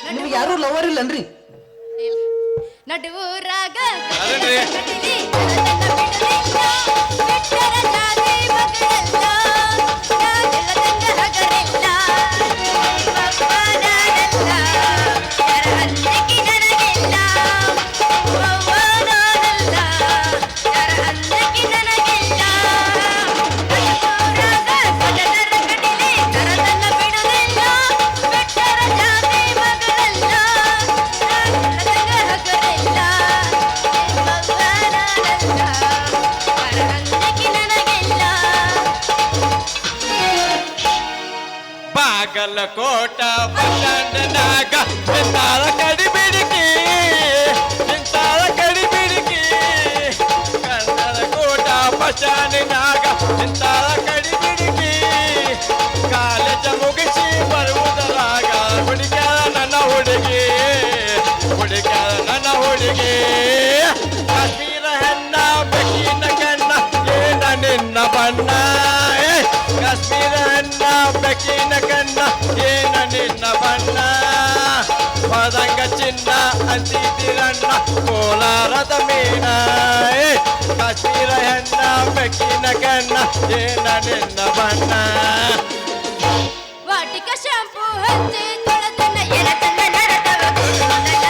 ನಿಮ್ಗೆ ಯಾರು ಲವರ್ ಇಲ್ಲನ್ರಿ? ನಡುವೂರಾಗ ಬಾಗಲಕೋಟ ಬಸ್ಟಾಂಡ್ನಾಗ ನಿಂತಾಳ ಕಡಿಬಿಡಿಕಿ ಕನ್ನಡ ಕೋಟ ಬಸ್ಟಾಂಡ್ನಾಗ ನಿಂತಾಳ ಕಡಿಬಿಡಿಕಿ ಕಾಲೇಜ ಮುಗಿಸಿ ಬರುವುದರಾಗ ಹುಡುಗ್ಯಾರ ನನ್ನ ಹುಡುಗಿ ಕಾಶ್ಮೀರ ಹೆಣ್ಣ ಬೆಕ್ಕಿನ ಕಣ್ಣ ಏನ ನಿನ್ನ ಬಣ್ಣ ಕಾಶ್ಮೀರ ಹೆಣ್ಣ ಬೆಕ್ಕಿನ ಕಣ್ಣ ಏನ ನಿನ್ನ ಬಣ್ಣ ಪದಂಗ ಚಿನ್ನ ಅಂತಿರಣ್ಣ ಕೋಲಾರದ ಮೀನ ಕಾಶ್ಮೀರ ಹೆಣ್ಣ ಬೆಕ್ಕಿನ ಕಣ್ಣ ಏನ ನಿನ್ನ ಬಣ್ಣ ವಾಟಿಕ ಶಾಂಪೂ ಹಚ್ಚಿ ತೊಳೆದನ್ನ ಎಳತನ್ನ ನರತವ ಕೂದಲ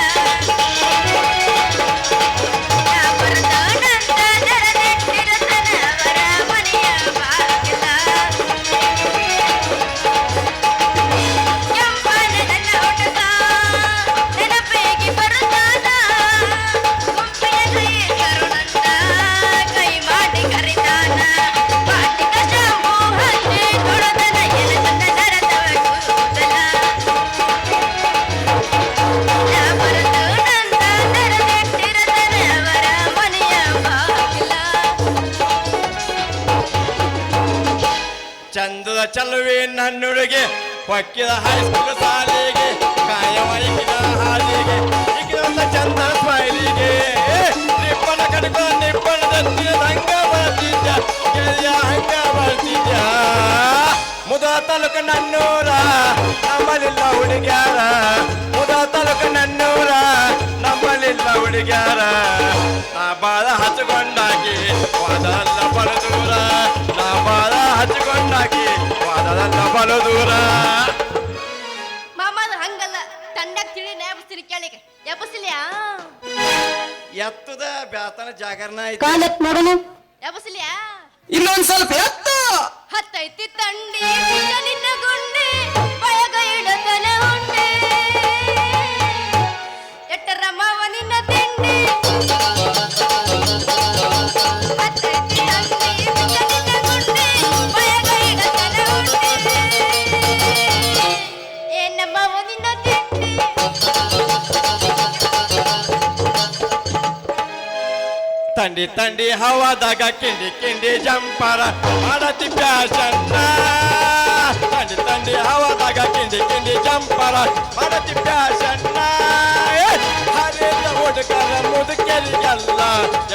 ಯಾವರದಾನಂದ ನರನೆಟ್ಟಿರತನ ಅವರ ಮನೆಯ ಬಾಗಿಲ ಕೆಂಪನ ನನ್ನ ಒಟಕ ನೆನಪಿಗೆ ಬರುತ್ತಾನ ಗುಂಪಿನಲ್ಲಿ ಕರುಣನ್ನ ಕೈ ಮಾಡಿ ಕರೆದಾನ ವಾಟಿಕ ಶಾಂಪೂ ಹಚ್ಚಿ ತೊಳೆದನ್ನ ಎಳತನ್ನ ನರತವ ಕೂದಲ ಯಾವರದಾನಂದ ನರನೆಟ್ಟಿರತನ ಅವರ ಮನೆಯ ಬಾಗಿಲ ಚಂದದ ಚಲುವೆ ನನ್ನುಡುಗೆ ಹೊಕ್ಕಿದ ಹೈಸ್ಕೂಲ್ ಸಾಲಿಗೆ ಕಾಯವೈಕಿನ ಹಾಲಿಗೆ ಈಗಿನ ಚಂದ ಸ್ಮೈಲಿಗೆ ನಿಪ್ಪನ ಕಡ್ಕೊ ನಿಪ್ಪನ ದತ್ತಿನ ಹಂಗ ಬರ್ತಿದ್ದ ಗೆಳೆಯ ಹಂಗ ಬರ್ತಿದ್ದ ಮುದ ತಾಲೂಕು ನನ್ನೂರ ನಮ್ಮಲಿಲ್ಲ ಹುಡುಗ್ಯಾರ ಮುದ ತಾಲೂಕು ನನ್ನೂರ ನಮ್ಮಲಿಲ್ಲ ಹುಡುಗ್ಯಾರ ನಾ ಬಾಳ ಹಚ್ಕೊಂಡಾಕಿ ವಾದಲ್ಲ ಬಲದೂರ ನಾ ಬಾಳ ಹಚ್ಕೊಂಡಾಕಿ ವಾದಲ್ಲ ಬಲದೂರ ಮಾಮದ ಹಂಗಲ್ಲ ತಂಡಕ್ ತಿಳಿ ನೆಪಸ್ತೀನಿ ಕೇಳಿಗೆ ಎಬ್ಬಸ್ಲಿಯಾ ಎತ್ತದ ಬ್ಯಾತನ ಜಾಗರಣ ಐತಿ ಕಾಲತ್ ನೋಡೋಣ. ಎಬ್ಬಸ್ಲಿಯಾ ಇನ್ನೊಂದ್ ಸ್ವಲ್ಪ ಎತ್ತು. ಹತ್ತೈತಿ ತಂಡಿ ಬಿಟ್ಟ ನಿನ್ನ ಗುಂಡಿ ಬಯಗ ಇಡತನ ಉಂಡೆ ಎಟ್ಟರ ಮಾವ ನಿನ್ನ ತಿಂಡಿ ಹತ್ತೈತಿ ತಂಡಿ ಬಿಟ್ಟ ನಿನ್ನ ಗುಂಡಿ ಬಯಗ ಇಡತನ ಉಂಡೆ ಏನ ಮಾವ ನಿನ್ನ ತಿಂಡಿ ತಂಡಿ ತಂಡಿ ಹವಾದಾಗ ಕಿಂಡಿ ಕಿಂಡಿ ಜಂಪರ ಮಾಡತಿ ಪ್ಯಾಶನ್ನ ತಂಡಿ ತಂಡಿ ಹವಾದಾಗ ಕಿಂಡಿ ಕಿಂಡಿ ಜಂಪರ ಮಾಡತಿ ಪ್ಯಾಶನ್ನ ಹರಿದ ಹುಡುಗರ ಮುದುಕರಿಗೆಲ್ಲ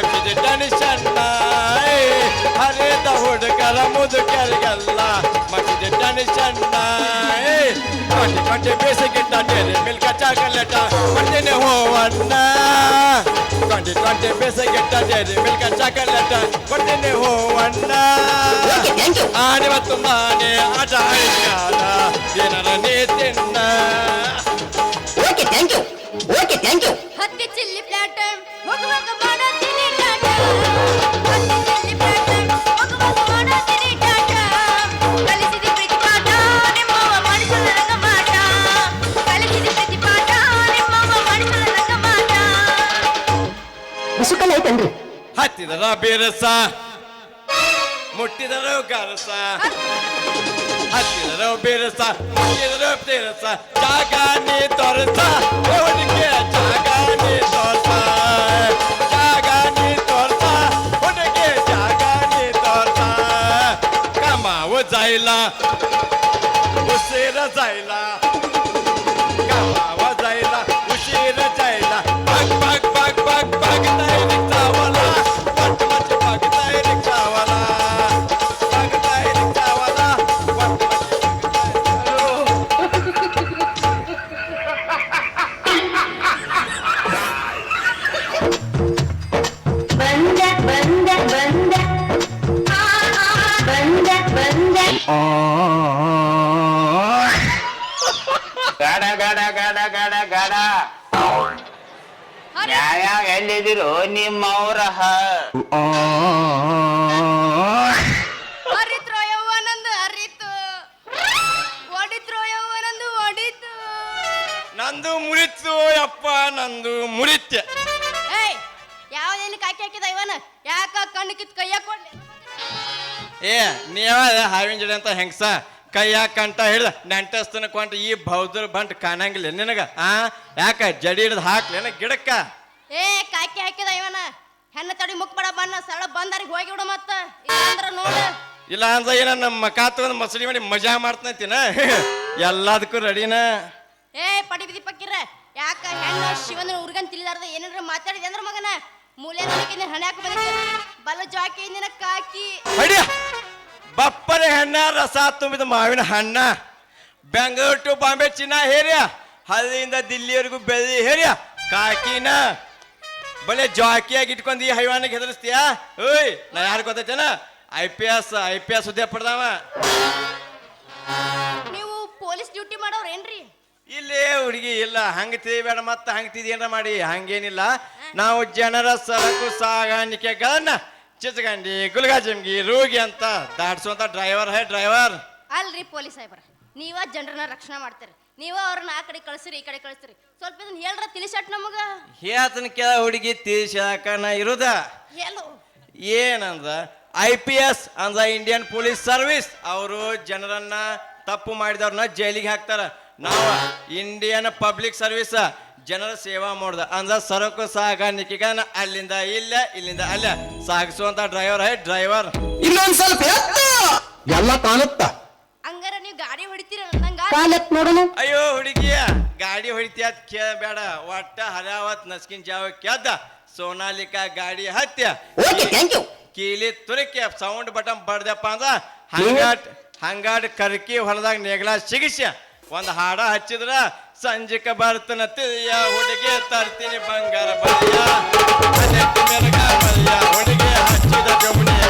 ಎಪ್ಪಿದ ಟೆನ್ಷನ್ನ ಹರಿದ ಹುಡುಗರ ಮುದುಕರಿಗೆಲ್ಲ ಮಟ್ಟಿದ ಟೆನ್ಷನ್ನ ಕಂಡಿ ಕಂಡಿ ಬೇಸಿಗಿಟ್ಟ ಡೇರಿ ಮಿಲ್ಕ ಚಾಕಲೇಟ ಮಾಡ್ತೀನಿ ಹೋವಣ್ಣ ಕಂಡಿ ಕಂಡಿ ಬೇಸಿಗಿಟ್ಟ ಡೇರಿ ಮಿಲ್ಕ ಚಾಕಲೇಟ ಕೊಡ್ತೀನಿ ಹೋವಣ್ಣ ಆಡಿವತ್ತು ನಾನೇ ಆಟ ಆಯ್ತಾನ ಏನಾರ ನೀ ತಿನ್ನ ಹತ್ತಿ ಚಿಲ್ಲಿ ಪ್ಲಾಟ್ ಹೋಗುವಾಗ ಮಾಡತೀನಿ ಟಾಟ ಹತ್ತಿ ಚಿಲ್ಲಿ ಪ್ಲಾಟ್ ಹೋಗುವಾಗ ಮಾಡತೀನಿ ಟಾಟ ಕಲಿಸಿದ ಪ್ರೀತಿ ಪಾಠ ನಿಮ್ಮವ್ವ ಮಾಡಿಸಲ ರಂಗ ಮಾಟ ಕಲಿಸಿದ ಪ್ರೀತಿ ಪಾಠ ನಿಮ್ಮವ್ವ ಮಾಡಿಸಲ ರಂಗ ಮಾಟ ಮುಸುಕಲ್ ಐತನ್ರಿ? ಹತ್ತಿದರ ಬೇರಸ ಮುಟ್ಟಿದರು ಗರಸ ಹತ್ತಿದರು ಬೇರಸ ಮುಟ್ಟಿದರು ಬೇರಸ ಜಾಗ ನೀ ತೋರಸ ಹುಡುಗಿ ಜಾಗ ನೀ ತೋರ್ಸ ಜಾಗ ನೀ ತೋರ್ಸ ಹುಡುಗಿ ಜಾಗ ನೀ ತೋರ್ಸ ಕಮಾವು जायला उशीर जायला गावावर जायला उशीर ಗಡ ಗಡ ಗಡ ಗಡ ಗಡ ಯಾವ್ಯಾವ ಎಲ್ಲಿದಿರು ನಿಮ್ಮವ್ರ ಹರಿತ್ರೋ ಯವ್ವನಂದು ಹರಿತು ಹೊಡಿತ್ರೋ ಯವ್ವನಂದು ಹೊಡಿತು ನಂದು ಮುರಿತು ಯಪ್ಪ ನಂದು ಮುರಿತ್ಯ ಏಯ್ ಯಾವ್ದೇನು ಕಾಕಿ ಹಾಕಿದ ಇವನ ಯಾಕ ಕಣ್ಣು ಕಿತ್ ಕೈಯ ಕೊಡ್ಲಿ ಏ ನೀವ ಹಾವಿನ ಜಡೆ ಅಂತ ಹೆಂಗ್ಸ ಕೈಯಾಗ ಕಂಟ ಹಿಡ್ದ ನೆಂಟಸ್ತನ ಕೊಂಟ ಈ ಬೌದ್ರ ಬಂಟ್ ಕಾಣಂಗಿಲ್ಲ ನಿನಗ ಯಾಕ ಜಡಿ ಹಿಡ್ದು ಹಾಕ್ಲೇನ ಗಿಡಕ್ಕ ಏ ಕಾಕಿ ಹಾಕಿದ ಇವನ ಹೆಣ್ಣ ತಡಿ ಮುಕ್ಬಡ ಬಣ್ಣ ಸರಳ ಬಂದಾರಿಗೆ ಹೋಗಿ ಬಿಡು ಮತ್ತ ಇಲ್ಲಾಂದ್ರ ನೋಡು ಇಲ್ಲ ಅಂದ ಏನ ನಮ್ಮ ಮಕ ತಗೊಂಡ್ ಮಸಡಿ ಮಾಡಿ ಮಜಾ ಮಾಡ್ತಂತಿನ ಎಲ್ಲದಕ್ಕೂ ರೆಡಿನ ಏ ಪಡಿ ಬಿದಿ ಪಕ್ಕಿರ ಯಾಕ ಹೆಣ್ಣು ಶಿವನ ಹುಡುಗನ್ ತಿಳಿದಾರ್ದ ಏನಾರ ಮಾತಾಡಿದೆ ಅಂದ್ರ ಮಗನ ಮೂಲೆ ನನಗೆ ಹಣ ಹಾಕಿ ಬಂದಿದ್ದೆ ಬಲ್ಲ ಜಾಕಿ ನಿನ್ನ ಕಾಕಿ ಹೊಡಿಯ ಬಪ್ಪರೆ ಹಣ್ಣ ರಸ ತುಂಬಿದ ಮಾವಿನ ಹಣ್ಣ ಬೆಂಗಳೂರು ಟು ಬಾಂಬೆ ಚಿನ್ನ ಹೇರ್ಯ ಹಳ್ಳಿಯಿಂದ ದಿಲ್ಲಿವರೆಗೂ ಬೆಳ್ಳಿ ಹೇರ್ಯ ಕಾಕಿನ ಬಲೆ ಜಾಕಿಯಾಗಿ ಇಟ್ಕೊಂಡಿ ಈ ಹೈವಾನಿಗೆ ಹೆದರ್ಸ್ತೀಯಾ ಓಯ್ ನಾ ಯಾರು ಗೊತ್ತೈತೇನ ಐ ಪಿ ಎಸ್ ಹುದ್ದೆ ಪಡ್ದಾವ ನೀವು ಪೊಲೀಸ್ ಡ್ಯೂಟಿ ಮಾಡೋರು ಏನ್ರಿ ಇಲ್ಲೇ ಹುಡುಗಿ ಇಲ್ಲ ಹಂಗ ತಿಳಿಬೇಡ ಮತ್ತ ಹಂಗ ತಿದೇನ ಮಾಡಿ ಹಂಗೇನಿಲ್ಲ ನಾವು ಜನರ ಸರಕು ಸಾಗಾಣಿಕೆಗಳನ್ನ ಚಿಚಗಂಡಿ ಗುಲ್ಗಾಜಂಗಿ ರೋಗಿ ಅಂತ ದಾಟ್ಸುವಂತ ಡ್ರೈವರ್ ಅಲ್ರಿ ಪೊಲೀಸ್ ಸಾಹೇಬ್ರ ನೀವ ಜನರನ್ನ ರಕ್ಷಣೆ ಮಾಡ್ತೀರಿ ನೀವ ಅವ್ರನ್ನ ಆ ಕಡೆ ಕಳಿಸ್ರಿ ಈ ಕಡೆ ಕಳಿಸ್ರಿ ಸ್ವಲ್ಪ ಇದನ್ನ ಹೇಳ್ರ ತಿಳಿಸಟ್ ನಮಗ ಹೇಳ್ತನ ಕೆಲ ಹುಡುಗಿ ತಿಳಿಸಾಕ ನಾ ಇರುದ ಹೇಳು ಏನಂದ IPS ಅಂದ್ರ ಇಂಡಿಯನ್ ಪೊಲೀಸ್ ಸರ್ವಿಸ್ ಅವರು ಜನರನ್ನ ತಪ್ಪು ಮಾಡಿದವ್ರನ್ನ ಜೈಲಿಗೆ ಹಾಕ್ತಾರ ನಾವು ಇಂಡಿಯನ್ ಪಬ್ಲಿಕ್ ಸರ್ವಿಸ್ ಜನರ ಸೇವಾ ಮಾಡುದ ಅಂದ್ರ ಸರಕು ಸಾಗಾಣಿಕೆಗ ಅಲ್ಲಿಂದ ಇಲ್ಲಿಂದ ಅಲ್ಲ ಸಾಗಿಸುವಂತ ಡ್ರೈವರ್ ಇನ್ನೊಂದ್ ಸ್ವಲ್ಪ ಎತ್ತು ಎಲ್ಲ ಕಾಣುತ್ತ ಹಂಗಾರ ನೀವು ಗಾಡಿ ಹೊಡಿತೀರಲ್ಲ ನಂಗ ಕಾಲೆತ್ ನೋಡೋಣ ಅಯ್ಯೋ ಹುಡುಗಿಯ ಗಾಡಿ ಹೊಡಿತ್ಯಾದ ಕೇಳಬೇಡ ಒಟ್ಟ ಹರಾವತ್ ನಸ್ಕಿನ್ ಜಾವ ಕೆದ್ದ ಸೋನಾಲಿಕಾ ಗಾಡಿ ಹತ್ಯ ಓಕೆ ಥ್ಯಾಂಕ್ ಯು ಕೀಲಿ ತುರಿಕೆ ಸೌಂಡ್ ಬಟನ್ ಬಡ್ದಪ್ಪ ಅಂದ್ರ ಹಂಗಾಡ್ ಕರ್ಕಿ ಹೊಲದಾಗ ನೇಗ್ಲ ಸಿಗಿಸ್ಯ ಒಂದ್ ಹಾಡ ಹಚ್ಚಿದ್ರ ಸಂಜಿಕ ಬರ್ತನ ತಿಳಿಯ ಹುಡುಗಿ ತರ್ತೀನಿ ಬಂಗಾರ ಬಲಿಯ ಹುಡುಗಿ ಹಚ್ಚಿದ ಜಮುನಿಯ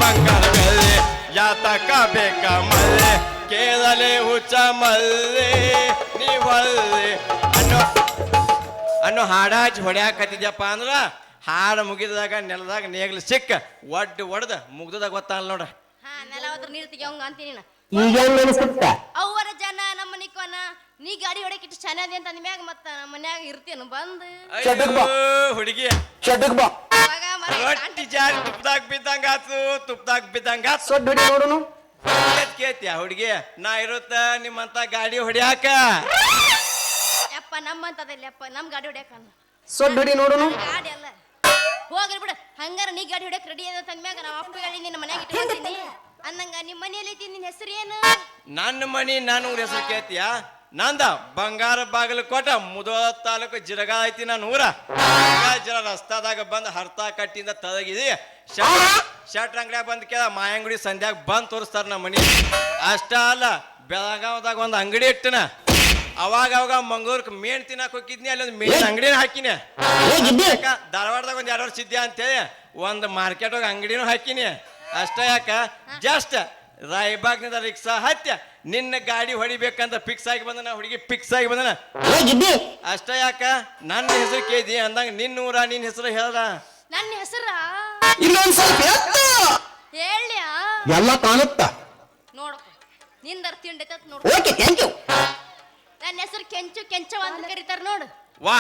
ಬಂಗಾರ ಬೆಲೆ ಯಾತಕ ಬೇಕ ಮಲ್ಲೆ ಕೇಳಲೆ ಹುಚ್ಚ ಮಲ್ಲೆ ನೀವಲ್ಲೆ ಅನ್ನೋ ಹಾಡ ಹಚ್ಚಿ ಹೊಡ್ಯಾಕತ್ತಿದ್ಯಪ್ಪ ಅಂದ್ರ ಹಾಡು ಮುಗಿದಾಗ ನೆಲದಾಗ ನೇಗ್ಲು ಸಿಕ್ಕ ಒಡ್ದ ಮುಗ್ದದಾಗ ಗೊತ್ತಾಗಲ್ಲ ನೋಡ್ರ ಹಾ ನೆಲ ಹೋದ್ರ ನೀರ್ ತೆಗಿಯೋಂಗ ಅಂತೀನಿ ನಾ. ಈಗ ಅನಿಸುತ್ತ ಅವ್ವರ ಜನ ನಮ್ಮ ನಿಕೋನ ನೀ ಗಾಡಿ ಹೊಡಕಿಟ್ಟು ಚೆನ್ನಾಗಿ ಅಂತ ಅಂದ್ಮ್ಯಾಗ ಮತ್ತ ನಮ್ಮ ಮನ್ಯಾಗ ಇರ್ತೇನು ಬಂದು ಹುಡುಗಿ ಚಟಕ್ ಬಾ ಮಗ ಮರ ರೊಟ್ಟಿ ಜಾರಿ ತುಪ್ಪದಾಗ ಬಿದ್ದಂಗ ಆತು ತುಪ್ಪದಾಗ ಬಿದ್ದಂಗ ಆತು ಸೊಡ್ ಹೊಡಿ ನೋಡೋಣ ಕೇಳ್ತೀಯ ಹುಡುಗಿ ನಾ ಇರುತ್ತ ನಿಮ್ಮಂತ ಗಾಡಿ ಹೊಡ್ಯಾಕ ಯಪ್ಪ ನಮ್ಮಂತದಲ್ಲಪ್ಪ ನಮ್ ಗಾಡಿ ಹೊಡ್ಯಾಕ ಸೊಡ್ ಹೊಡಿ ನೋಡೋಣ ಗಾಡಿ ಅಲ್ಲ ಹೋಗ್ರಿ ಬಿಡ ಹಂಗಾರ ನೀ ಗಾಡಿ ಹೊಡ್ಯಾಕ ರೆಡಿ ಅದ ಅಂದ್ಮ್ಯಾಗ ನಾವು ಅಪ್ಪ ಹೇಳಿ ನಿನ್ನ ಮನ್ಯಾಗ ಇಟ್ಕೊಂತೀನಿ ಅಂದಂಗ ನಿಮ್ಮ ಮನೆಯಲ್ಲಿ ಐತಿ ನಿನ್ನ ಹೆಸರು ಏನು ನನ್ನ ಮನಿ ನಾನು ಹೆಸರು ಕೇಳ್ತೀಯ ನಂದ ಬಂಗಾರ ಬಾಗಿಲು ಕೋಟ ಮುದೋಳ ತಾಲೂಕು ಜಿರಗ ಐತಿ ನಾನು ಊರ ಜರ ರಸ್ತಾದಾಗ ಬಂದ್ ಹರ್ತ ಕಟ್ಟಿಂದ ತದಗಿದಿ ಶರ್ಟ್ ಅಂಗಡಿಯಾಗ ಬಂದ್ ಕೇಳ ಮಾಯಂಗುಡಿ ಸಂಧ್ಯಾಗ ಬಂದ್ ತೋರಿಸ್ತಾರ ನಮ್ಮ ಮನಿ ಅಷ್ಟ ಅಲ್ಲ ಬೆಳಗಾವದಾಗ ಒಂದ್ ಅಂಗಡಿ ಇಟ್ಟನ ಅವಾಗ ಮಂಗಳೂರ್ಕ್ ಮೇಣ್ ತಿನ್ನಕ್ ಹೋಗಿದ್ನಿ ಅಲ್ಲಿ ಒಂದು ಮೇಣಿನ ಅಂಗಡಿನ ಹಾಕಿನಿ ಧಾರವಾಡದಾಗ ಒಂದ್ 2 ವರ್ಷ ಇದ್ಯಾ ಅಂತೇಳಿ ಒಂದ್ ಮಾರ್ಕೆಟ್ ಹೋಗಿ ಅಂಗಡಿನೂ ಹಾಕಿನಿ ಅಷ್ಟ ಯಾಕ ಜಸ್ಟ್ ರಾಯಬಾಗ್ನಿಂದ ರಿಕ್ಷಾ ಹತ್ಯ ನಿನ್ನ ಗಾಡಿ ಹೊಡಿಬೇಕಂತ ಫಿಕ್ಸ್ ಆಗಿ ಬಂದನ ಹುಡುಗಿ ಫಿಕ್ಸ್ ಆಗಿ ಬಂದನ ಅಷ್ಟ ಯಾಕ ನನ್ನ ಹೆಸರು ಕೇಳಿ ಅಂದಂಗ ನಿನ್ನ ನಿನ್ನ ಹೆಸರು ಹೇಳ್ದ ನನ್ನ ಹೆಸರ ಇನ್ನೊಂದ್ ಸ್ವಲ್ಪ ಎತ್ತು ಹೇಳ್ಯಾ ಎಲ್ಲ ಕಾಣುತ್ತ ನೋಡಪ್ಪ ನಿಂದರ ತಿಂಡೈತ ನೋಡು ಓಕೆ ಥ್ಯಾಂಕ್ ಯು ನನ್ನ ಹೆಸರು ಕೆಂಚವ ಅಂತ ಕರೀತಾರ ನೋಡು ವಾ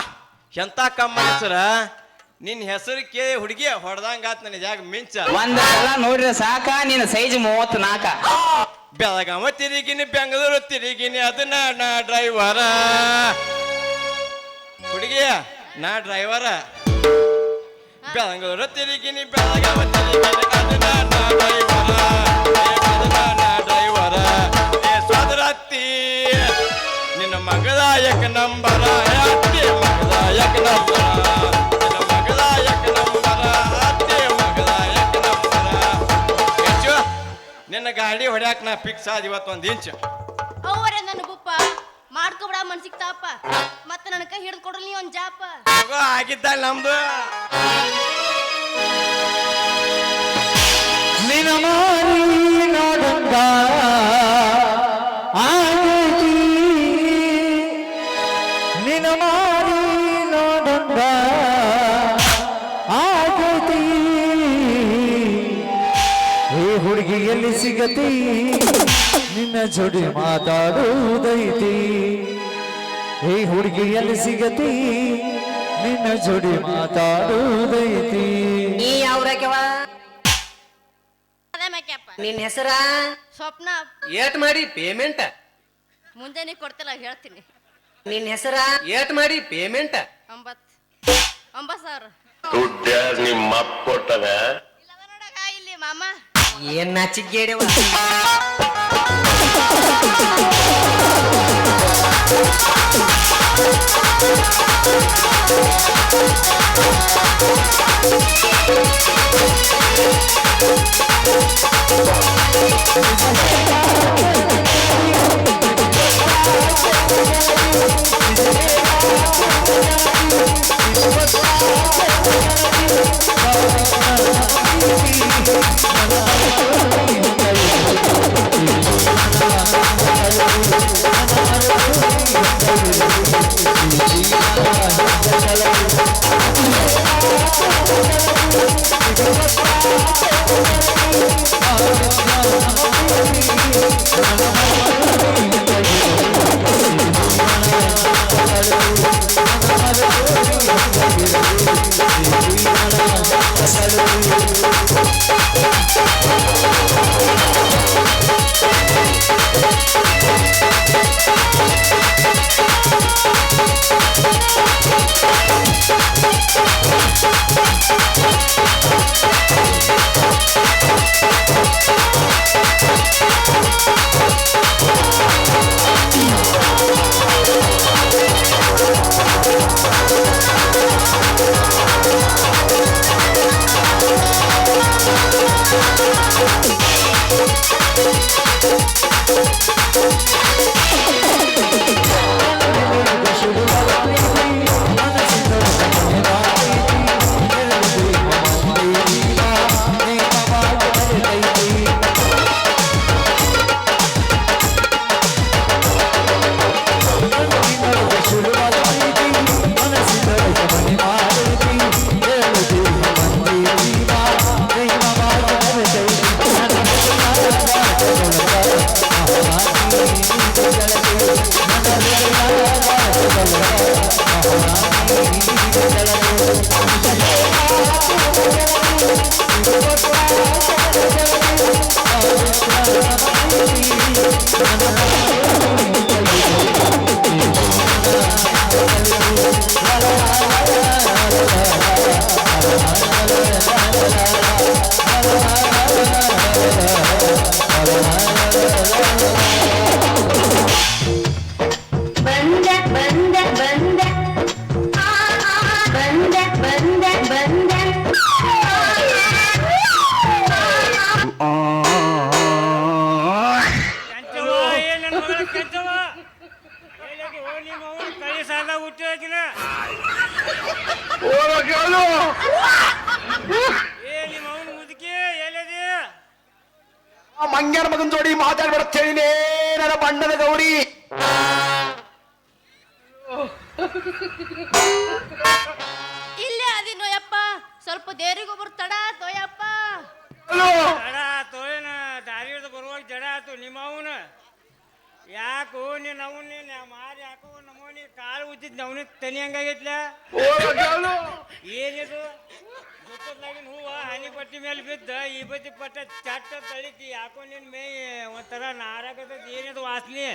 ಎಂತ ಕಮ್ಮ ಹೆಸರ ನಿನ್ ಹೆಸರು ಕೇಳಿ ಹುಡುಗಿ ಹೊಡೆದಂಗ ಆತ್ ನನಗೆ ಜಾಗ ಮಿಂಚ ಒಂದ್ ಸಲ ನೋಡ್ರಿ ಸಾಕ ನಿನ್ನ ಸೈಜ್ 34 ಬೆಳಗಾವ ತಿರುಗಿನಿ ಬೆಂಗಳೂರು ತಿರುಗಿನಿ ಅದನ್ನ ನಾ ಡ್ರೈವರ ಹುಡುಗಿ ನಾ ಡ್ರೈವರ ಬೆಂಗಳೂರು ತಿರುಗಿನಿ ಬೆಳಗಾವ ತಿರುಗಿನಿ ಅದನ್ನ ನಾ ಡ್ರೈವರ ಸೋದರತ್ತಿ ನಿನ್ನ ಮಗದಾಯಕ ನಂಬರ ಅತ್ತಿ ಮಗದಾಯಕ ನಂಬರ ನಿನ್ನ ಮಗದಾಯಕ ನಂಬರ ಅತ್ತಿ ಮಗದಾಯಕ ನಂಬರ ಹೆಚ್ಚು ನಿನ್ನ ಗಾಡಿ ಹೊಡ್ಯಾಕ ನಾ ಫಿಕ್ಸ್ ಆದ ಇವತ್ತು 1 ಇಂಚ್ ಅವ್ವರೇ ನನ್ನ ಬುಪ್ಪ ಮಾಡ್ಕೊಬಿಡ ಮನ್ಸಿಗೆ ತಾಪ ಮತ್ತೆ ನನ್ನ ಕೈ ಹಿಡಿದು ಕೊಡ್ರಿ ನೀ ಒಂದ್ ಜಾಪ ಆಗಿದ್ದ ನಮ್ದು ನಿನ್ನ ಮಾರಿ ನೋಡುತ್ತ ಹುಡುಗಿ ಎಲ್ಲಿ ಸಿಗತಿ ನಿನ್ನ ಜೋಡಿ ಮಾತಾಡುವುದೈತಿ ಈ ಹುಡುಗಿ ಎಲ್ಲಿ ಸಿಗತಿ ನಿನ್ನ ಜೋಡಿ ಮಾತಾಡುವುದೈತಿ ನೀ ಯಾವ್ರಾಕ್ಯವ ಅದೇ ಮೇಕ್ಯಪ್ಪ ನಿನ್ನ ಹೆಸರ ಸ್ವಪ್ನ ಏಟ್ ಮಾಡಿ ಪೇಮೆಂಟ್ ಮುಂಜಾನೆ ಕೊಡ್ತಿಲ್ಲ ಹೇಳ್ತೀನಿ ನಿನ್ನ ಹೆಸರ ಏಟ್ ಮಾಡಿ ಪೇಮೆಂಟ್ 9,000 ದುಡ್ಡು ನಿಮ್ಮ ಅಪ್ಪ ಕೊಟ್ಟದ ಇಲ್ಲವ ನೋಡಗ ಇಲ್ಲಿ ಮಾಮ ಏನ್ ನಾಚಿಗೇಡವ ಬಂದ ಬಂದ ಬಂದ ಬಂದ ಬಂದ ಬಂದ ಕೆಂಚವ ಏನ್ ನನ್ನ ಮಗಳ ಕೆಂಚವ ಹೇಳಕ್ಕೆ ಓ ನಿಮ್ಮ ಅವನು ಕೈ ಸಾಲ ಹುಟ್ಟಿನ ಏ ನಿಮ್ಮ ಅವನು ಮುದುಕಿ ಎಲ್ಲದಿ ಮಂಗ್ಯನ ಮಗನ್ ಜೋಡಿ ಮಾತಾಡ್ಬೇಡ ಹೇಳಿನೇ ನನ್ನ ಬಣ್ಣದ ಗೌರಿ ಇಲ್ಲೇ ಅದಿನೋ ಯಪ್ಪ ಸ್ವಲ್ಪ ದೇವರಿಗೊಬ್ಬರು ತಡ ತೋಯಪ್ಪ ಜಡ ತೋಯನ ದಾರಿ ಹಿಡ್ದು ಬರುವಾಗ ಜಡ ಆತು ನಿಮ್ಮ ಅವನ ಯಾಕೋ ನೀನ್ ಅವನ್ನ ಮಾರಿ ಯಾಕೋ ನಮ್ಮವನಿ ಕಾಲು ಉಜ್ಜಿದ್ ಅವನಿ ತನಿ ಹಂಗಾಗೈತ್ಲ ಏನಿದು ಗುತ್ತದಾಗಿನ ಹೂವ ಹನಿ ಪಟ್ಟಿ ಮೇಲೆ ಬಿದ್ದ ಈ ಬದಿ ಪಟ್ಟ ಚಟ್ಟ ತಳಿತಿ ಯಾಕೋ ನಿನ್ ಮೇ ಒಂಥರ ನಾರಾಗತೈತಿ ಏನಿದು ವಾಸನೆ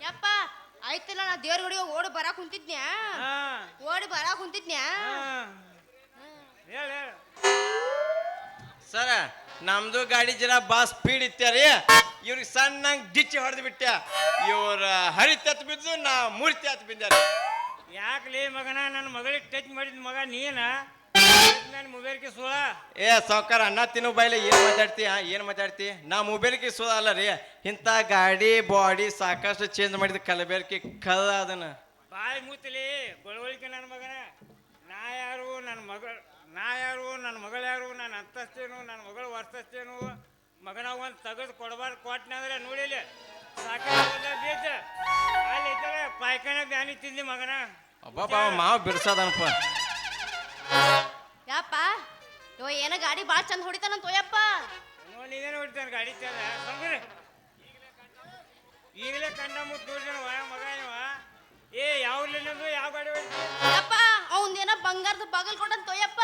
ಯಪ್ಪ ಆಯ್ತಿಲ್ಲ ನಾ ದೇವ್ರ ಗುಡಿಗೆ ಓಡಿ ಬರಾಕ್ ಕುಂತಿದ್ನ್ಯಾ ಹಾ ಓಡಿ ಬರಾಕ್ ಕುಂತಿದ್ನ್ಯಾ ಹೇಳ ಹೇಳ ಸರ ನಮ್ದು ಗಾಡಿ ಜನ ಬಾ ಸ್ಪೀಡ್ ಇತ್ಯಾರಿ ಇವ್ರಿಗೆ ಸಣ್ಣಂಗ್ ಡಿಚ್ಚಿ ಹೊಡೆದು ಬಿಟ್ಟ ಇವ್ರ ಹರಿತತ್ ಬಿದ್ದು ನಾ ಮೂರ್ತಿ ಹತ್ ಬಿದ್ದಾರ ಯಾಕಲೇ ಮಗನ ನನ್ನ ಮಗಳಿಗೆ ಟಚ್ ಮಾಡಿದ ಮಗ ನೀನ ನನ್ನ ಮೊಬೈಲ್ಗೆ ಸುಳ ಏ ಸಾವ್ಕಾರ ಅನ್ನ ತಿನ್ನೋ ಬೈಲೆ ಏನ್ ಮಾತಾಡ್ತಿ ನಾ ಮೊಬೈಲ್ಗೆ ಸುದ ಅಲ್ಲ ರೀ ಇಂಥ ಗಾಡಿ ಬಾಡಿ ಸಾಕಷ್ಟು ಚೇಂಜ್ ಮಾಡಿದ ಕಲಬೇರ್ಕಿ ಕದ ಅದನ್ನ ಬಾಯಿ ಮೂತಲಿ ಗೊಳವಳಿಕೆ ನನ್ನ ಮಗನ ನಾ ಯಾರು ನನ್ನ ಮಗಳು ಯಾರು ನನ್ನ ಅಂತಸ್ತೇನು ನನ್ನ ಮಗಳು ವರ್ತಸ್ತೇನು ಮಗನ ಒಂದು ತೆಗೆದು ಕೊಡಬಾರ್ದು ಕೊಟ್ಟನಂದ್ರೆ ನೋಡಿಲ್ಲ ಸಾಕಾಗ ಬೀಜ ಅಲ್ಲಿ ಇದ್ದಾರೆ ಪಾಯ್ಕಾನೆ ಬ್ಯಾನಿ ತಿಂದಿ ಮಗನ ಅಬ್ಬಾ ಮಾವ ಬಿರ್ಸದನಪ್ಪ ಯಪ್ಪ ಇವ ಏನ ಗಾಡಿ ಬಾಳ್ ಚಂದ ಹೊಡಿತಾನಂತ ಯಪ್ಪ. ನೀವೇನು ಹೊಡಿತಾನೆ ಗಾಡಿ ಚಂದ ಸಂಗ್ರಿ ಈಗಲೇ ಕಂಡ ಮುಟ್ಟು ನೋಡ್ತಾನವ ಮಗ ಇವ. ಏ ಯಾವ್ದು ಯಾವ ಗಾಡಿ ಹೊಡಿತಾನೆ ಯಪ್ಪ ಅವಂದೇನ ಬಂಗಾರದ ಬಾಗಲ್ ಕೊಟ್ಟಂತ ಯಪ್ಪ.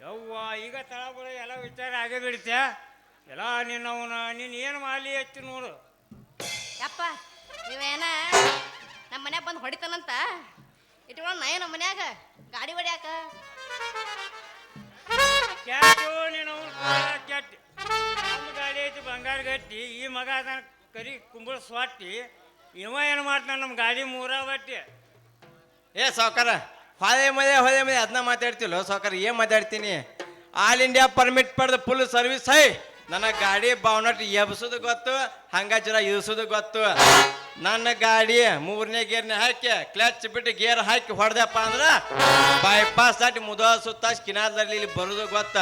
ಯವ್ವ ಈಗ ತಳಬಳ ಎಲ್ಲ ವಿಚಾರ ಆಗೇ ಬಿಡ್ತ್ಯಾ ಎಲ್ಲ ನೀನು ಏನು ಮಾಲಿ ಹಚ್ಚಿ ನೋಡು. ಯಪ್ಪ ನೀವೇನ ನಮ್ಮ ಮನ್ಯಾಗ ಬಂದು ಹೊಡಿತಾನಂತ ಇಟ್ಕೊಳ್ಳ ನಾ ನಮ್ಮ ಮನ್ಯಾಗ ಗಾಡಿ ಹೊಡ್ಯಾಕ. ಕ್ಯಾಟು ನೀನು ಅವನು ಕ್ಯಾಟ್ ನಮ್ಮ ಗಾಡಿ ಐತಿ ಬಂಗಾರ ಗಟ್ಟಿ ಈ ಮಗ ಅದನ್ನ ಕರಿ ಕುಂಬಳ ಸ್ವಾಟಿ ಇವ ಏನು ಮಾಡ್ತಾನೆ ನಮ್ಮ ಗಾಡಿ ಮೂರ ಬಟ್ಟಿ. ಏ ಸಾವ್ಕಾರ ಹೊಳೆ ಮದೆ ಅದನ್ನ ಮಾತಾಡ್ತಿಲ್ಲ ಸಾವ್ಕಾರ ಏನ್ ಮಾತಾಡ್ತೀನಿ. ಆಲ್ ಇಂಡಿಯಾ ಪರ್ಮಿಟ್ ಪಡೆದ ಫುಲ್ ಸರ್ವಿಸ್ ಹೈ. ನನ್ನ ಗಾಡಿ ಬಾವ್ನಟ್ ಎಬ್ಸೋದು ಗೊತ್ತು, ಹಂಗ ಜರ ಇಳಿಸೋದು ಗೊತ್ತು. ನನ್ನ ಗಾಡಿ 3ನೇ ಗೇರ್ನ ಹಾಕಿ ಕ್ಲಚ್ ಬಿಟ್ಟು ಗೇರ್ ಹಾಕಿ ಹೊಡೆದಪ್ಪ ಅಂದ್ರ ಬೈಪಾಸ್ ದಾಟಿ ಮುದ ಸುತ್ತ ಕಿನಾದಲ್ಲಿ ಇಲ್ಲಿ ಬರೋದು ಗೊತ್ತ.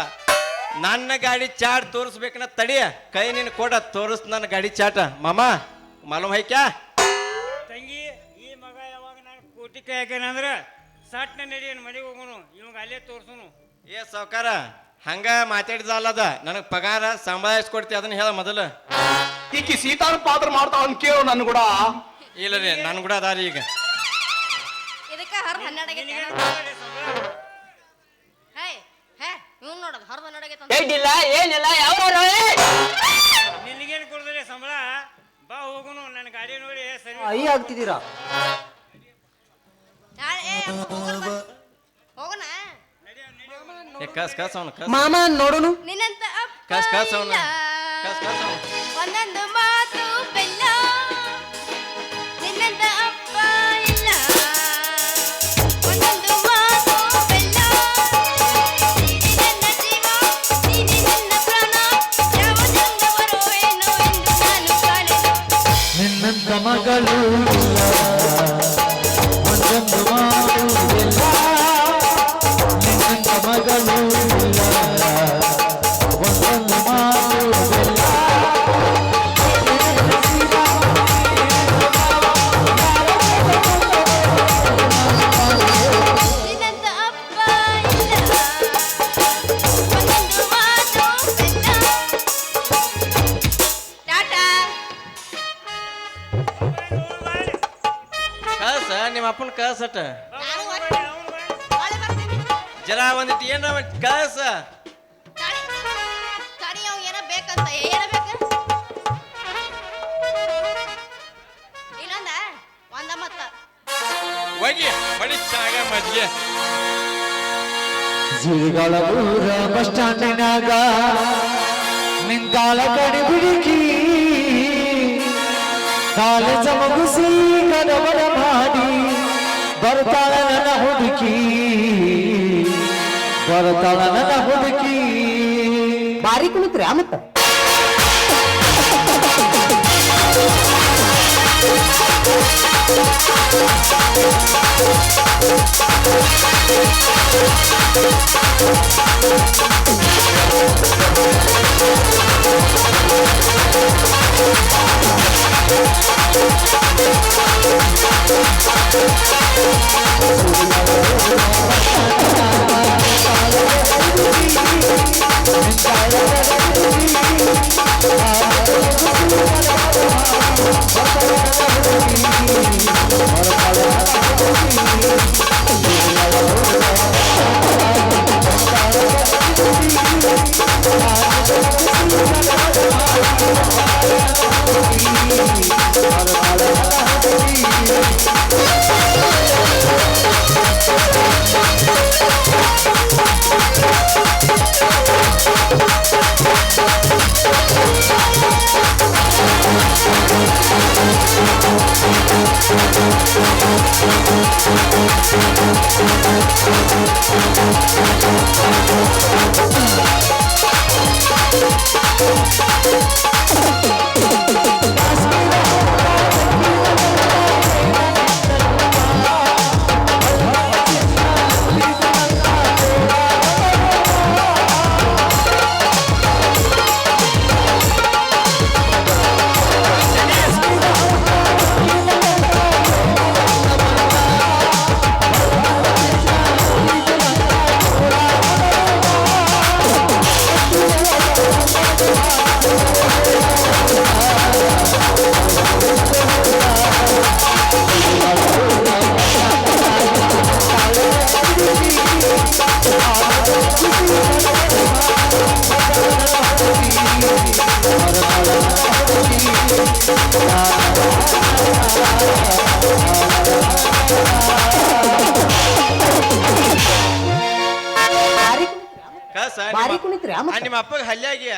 ನನ್ನ ಗಾಡಿ ಚಾಟ್ ತೋರಿಸ್ಬೇಕನ್ನ ತಡಿ ಕೈ ನೀನು ಕೊಡ ತೋರಿಸ್ ನನ್ನ ಗಾಡಿ ಚಾಟ ಮಾಮ ಮಾಲೂಮ್ ಹೈಕ್ಯಾ. ತಂಗಿ ಈ ಮಗ ಯಾವಾಗ ನಾನು ಕೋಟಿ ಕೈ ಹಾಕ್ಯಾನಂದ್ರೆ ಸಟ್ನ ನಡಿ ಮನೆಗೆ ಹೋಗೋನು ಇವಾಗ ಅಲ್ಲೇ ತೋರ್ಸುನು. ಏ ಸಾವ್ಕಾರ ಹಂಗ ಮಾತಾಡಿದಲ್ಲದ ನನಗೆ ಪಗಾರ ಸಂಭಾಳಿಸ್ಕೊಡ್ತಿ ಅದನ್ನ ಹೇಳ ಮೊದಲು. ಈಕಿ ಸೀತಾನ ಪಾತ್ರ ಮಾಡ್ತಾವ ಕೇಳು ನನ್ ಕೂಡ. ಇಲ್ಲ ರೀ ನನ್ ಕೂಡ ಅದಾರಿ ಈಗ. ಇದಕ್ಕ ಹರ್ದ 12 ಆಗೈತಿ. ನಿನಗೇನ್ ಗೊತ್ತಲ್ಲ ಸಂಬಳ? ಹೇ ಹೇ ಇವ್ನು ನೋಡೋದು ಹರ್ದ 12 ಆಗೈತಿ. ಏನಿಲ್ಲ ಏನಿಲ್ಲ ಯಾವ ನಿನಗೇನು ಕೊಡ್ತಾರೆ ಸಂಬಳ? ಬಾ ಹೋಗುನು ನನ್ನ ಗಾಡಿ ನೋಡಿ ಸರಿ ಅಯ್ಯ ಆಗ್ತಿದ್ದೀರಾ ಹೋಗೋಣ. ಏ ಕಸ್ ಕಸ್ ಅವನು ಕಸ್ ಮಾಮ ನೋಡುನು. ನಿನ್ನಂತ ಅಪ್ಪ ಕಸ್ ಕಸ್ ಅವನು ಇಲ್ಲ. ಕಸ್ ಕಸ್ ಅವನು ಒಂದೊಂದು ಮಾತು ಬೆಲ್ಲ ನಿನ್ನಂತ ಅಪ್ಪ ಇಲ್ಲ. ಒಂದೊಂದು ಮಾತು ಬೆಲ್ಲ ನೀನೆ ನನ್ನ ಜೀವ ನೀನೆ ನನ್ನ ಪ್ರಾಣ ಯಾವ ಚಂದ ಬರುವೇನೋ ಎಂದು ನಾನು ಕಾಣೆನು. ನಿನ್ನಂತ ಮಗಳು ಇಲ್ಲ, ಒಂದೊಂದು ಮಾಡುವುದಿಲ್ಲ. ನಿನ್ನಂತ ಮಗಳು ಇಲ್ಲ, ಒಂದೊಂದು ಮಾಡುವುದಿಲ್ಲ. ನಿನ್ನಂತ ಅಪ್ಪ ಇಲ್ಲ. ಒಂದೊಂದು ಮಾತು ಬೆಲ್ಲ. ಟಾಟಾ. ಕಸ ನಿಮ್ಮ ಅಪ್ಪನ ಕಸಟ ನಾನು ನಾಳೆ ಬರ್ತೀನಿ. ಜರ ಒಂದಿಟ್ಟು ಏನ ಕಸ ತಡಿ ತಡಿ ಅವ್ ಏನೋ ಬೇಕಂತ ಏನ ಬೇಕ ಇನ್ನೊಂದ ಒಂದ ಮತ್ತ ಹೋಗಿ ಬಡಿ ಚಾಗ ಮಜ್ಜಿಗೆ. ಜಿಗಳ ಊರ ಬಸ್ ಸ್ಟ್ಯಾಂಡಿನಾಗ ನಿಂತಾಳ ಕಡಿ ಬಿಡುಕಿ, ಕಾಲೇಜ ಮುಗಿಸಿ ಕದವರ ಮಾಡಿ ಬರ್ತಾಳ ನನ್ನ ಹುಡುಕಿ, ಬರ್ತಾಳ ನನ್ನ ಹುಡುಕಿ. ಬಾರಿ ಕುಣಿತ್ರಿ ಮತ್ತ ಕಸ ಬಾರಿ ಕುಣಿತ್ರಿ ನಿಮ್ಮ ಅಪ್ಪಗೆ ಹಲ್ಯಾಗಿ